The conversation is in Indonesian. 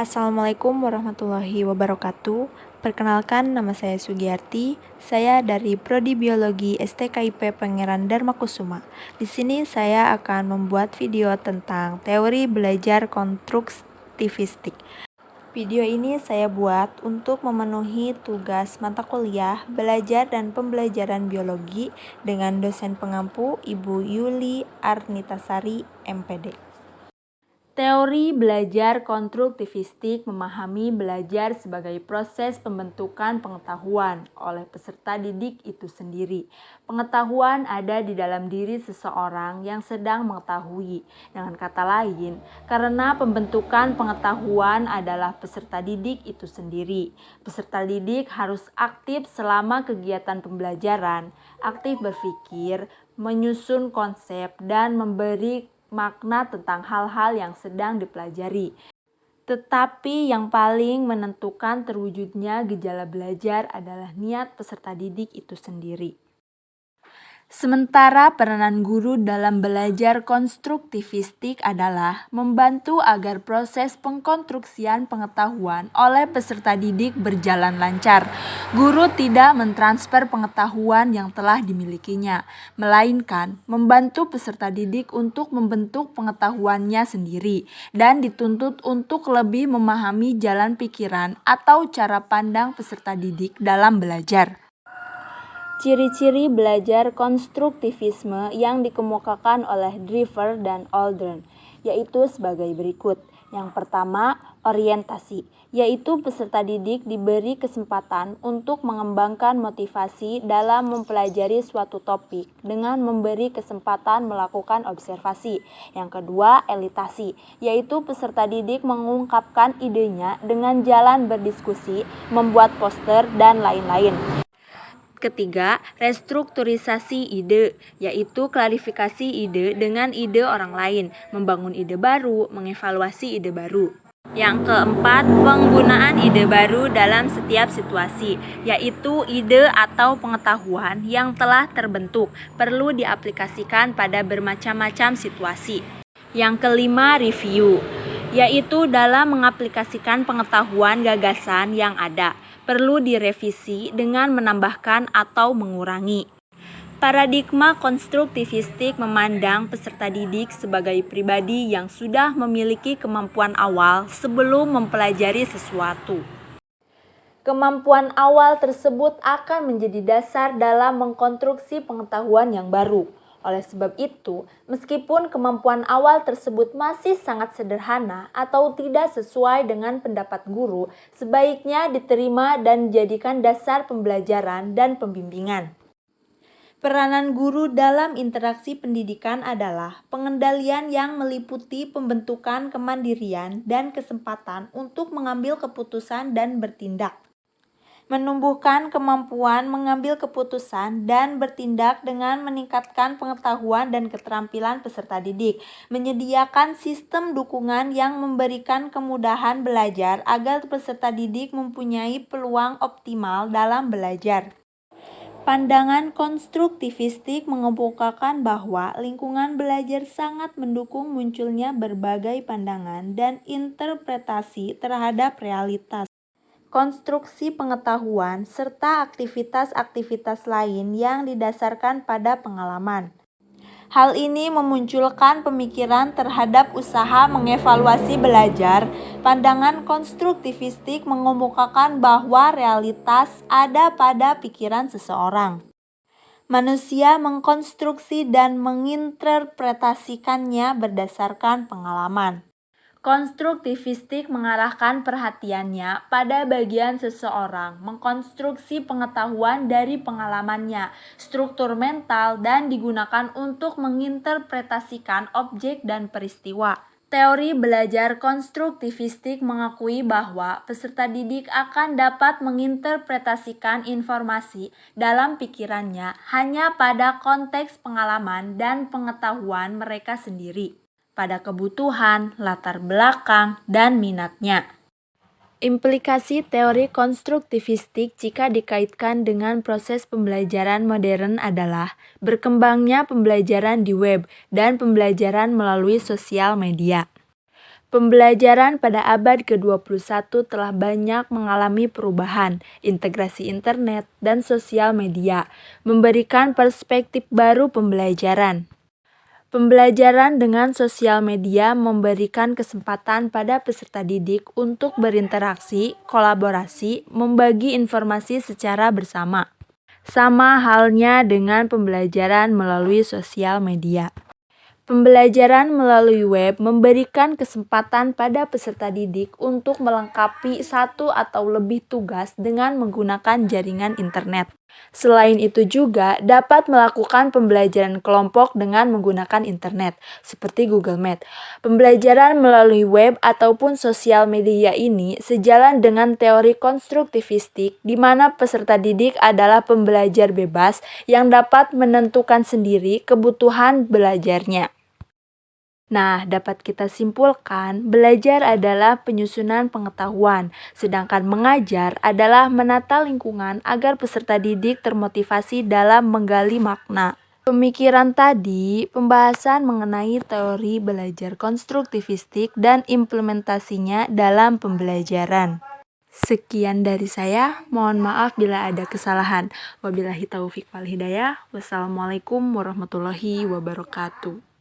Assalamualaikum warahmatullahi wabarakatuh. Perkenalkan, nama saya Sugiyarti. Saya dari Prodi Biologi STKIP Pangeran Darmakusuma. Di sini saya akan membuat video tentang teori belajar konstruktivistik. Video ini saya buat untuk memenuhi tugas mata kuliah belajar dan pembelajaran biologi dengan dosen pengampu Ibu Yuli Arnitasari, MPD. Teori belajar konstruktivistik memahami belajar sebagai proses pembentukan pengetahuan oleh peserta didik itu sendiri. Pengetahuan ada di dalam diri seseorang yang sedang mengetahui. Dengan kata lain, karena pembentukan pengetahuan adalah peserta didik itu sendiri. Peserta didik harus aktif selama kegiatan pembelajaran, aktif berpikir, menyusun konsep, dan memberi makna tentang hal-hal yang sedang dipelajari. Tetapi yang paling menentukan terwujudnya gejala belajar adalah niat peserta didik itu sendiri. Sementara peranan guru dalam belajar konstruktivistik adalah membantu agar proses pengkonstruksian pengetahuan oleh peserta didik berjalan lancar. Guru tidak mentransfer pengetahuan yang telah dimilikinya, melainkan membantu peserta didik untuk membentuk pengetahuannya sendiri dan dituntut untuk lebih memahami jalan pikiran atau cara pandang peserta didik dalam belajar. Ciri-ciri belajar konstruktivisme yang dikemukakan oleh Driver dan Aldrin, yaitu sebagai berikut. Yang pertama, orientasi, yaitu peserta didik diberi kesempatan untuk mengembangkan motivasi dalam mempelajari suatu topik dengan memberi kesempatan melakukan observasi. Yang kedua, elitasi, yaitu peserta didik mengungkapkan idenya dengan jalan berdiskusi, membuat poster, dan lain-lain. Ketiga, restrukturisasi ide, yaitu klarifikasi ide dengan ide orang lain, membangun ide baru, mengevaluasi ide baru. Yang keempat, penggunaan ide baru dalam setiap situasi, yaitu ide atau pengetahuan yang telah terbentuk, perlu diaplikasikan pada bermacam-macam situasi. Yang kelima, review, yaitu dalam mengaplikasikan pengetahuan gagasan yang ada, perlu direvisi dengan menambahkan atau mengurangi. Paradigma konstruktivistik memandang peserta didik sebagai pribadi yang sudah memiliki kemampuan awal sebelum mempelajari sesuatu. Kemampuan awal tersebut akan menjadi dasar dalam mengkonstruksi pengetahuan yang baru. Oleh sebab itu, meskipun kemampuan awal tersebut masih sangat sederhana atau tidak sesuai dengan pendapat guru, sebaiknya diterima dan dijadikan dasar pembelajaran dan pembimbingan. Peranan guru dalam interaksi pendidikan adalah pengendalian yang meliputi pembentukan kemandirian dan kesempatan untuk mengambil keputusan dan bertindak. Menumbuhkan kemampuan mengambil keputusan dan bertindak dengan meningkatkan pengetahuan dan keterampilan peserta didik, menyediakan sistem dukungan yang memberikan kemudahan belajar agar peserta didik mempunyai peluang optimal dalam belajar. Pandangan konstruktivistik mengemukakan bahwa lingkungan belajar sangat mendukung munculnya berbagai pandangan dan interpretasi terhadap realitas, konstruksi pengetahuan, serta aktivitas-aktivitas lain yang didasarkan pada pengalaman. Hal ini memunculkan pemikiran terhadap usaha mengevaluasi belajar. Pandangan konstruktivistik mengemukakan bahwa realitas ada pada pikiran seseorang. Manusia mengkonstruksi dan menginterpretasikannya berdasarkan pengalaman. Konstruktivistik mengarahkan perhatiannya pada bagian seseorang, mengkonstruksi pengetahuan dari pengalamannya, struktur mental, dan digunakan untuk menginterpretasikan objek dan peristiwa. Teori belajar konstruktivistik mengakui bahwa peserta didik akan dapat menginterpretasikan informasi dalam pikirannya hanya pada konteks pengalaman dan pengetahuan mereka sendiri, pada kebutuhan, latar belakang, dan minatnya. Implikasi teori konstruktivistik jika dikaitkan dengan proses pembelajaran modern adalah berkembangnya pembelajaran di web dan pembelajaran melalui sosial media. Pembelajaran pada abad ke-21 telah banyak mengalami perubahan, integrasi internet, dan sosial media, memberikan perspektif baru pembelajaran. Pembelajaran dengan sosial media memberikan kesempatan pada peserta didik untuk berinteraksi, kolaborasi, membagi informasi secara bersama. Sama halnya dengan pembelajaran melalui sosial media. Pembelajaran melalui web memberikan kesempatan pada peserta didik untuk melengkapi satu atau lebih tugas dengan menggunakan jaringan internet. Selain itu juga dapat melakukan pembelajaran kelompok dengan menggunakan internet, seperti Google Meet. Pembelajaran melalui web ataupun sosial media ini sejalan dengan teori konstruktivistik di mana peserta didik adalah pembelajar bebas yang dapat menentukan sendiri kebutuhan belajarnya. Nah, dapat kita simpulkan, belajar adalah penyusunan pengetahuan, sedangkan mengajar adalah menata lingkungan agar peserta didik termotivasi dalam menggali makna. Pemikiran tadi, pembahasan mengenai teori belajar konstruktivistik dan implementasinya dalam pembelajaran. Sekian dari saya, mohon maaf bila ada kesalahan. Wabillahi taufiq wal hidayah. Wassalamualaikum warahmatullahi wabarakatuh.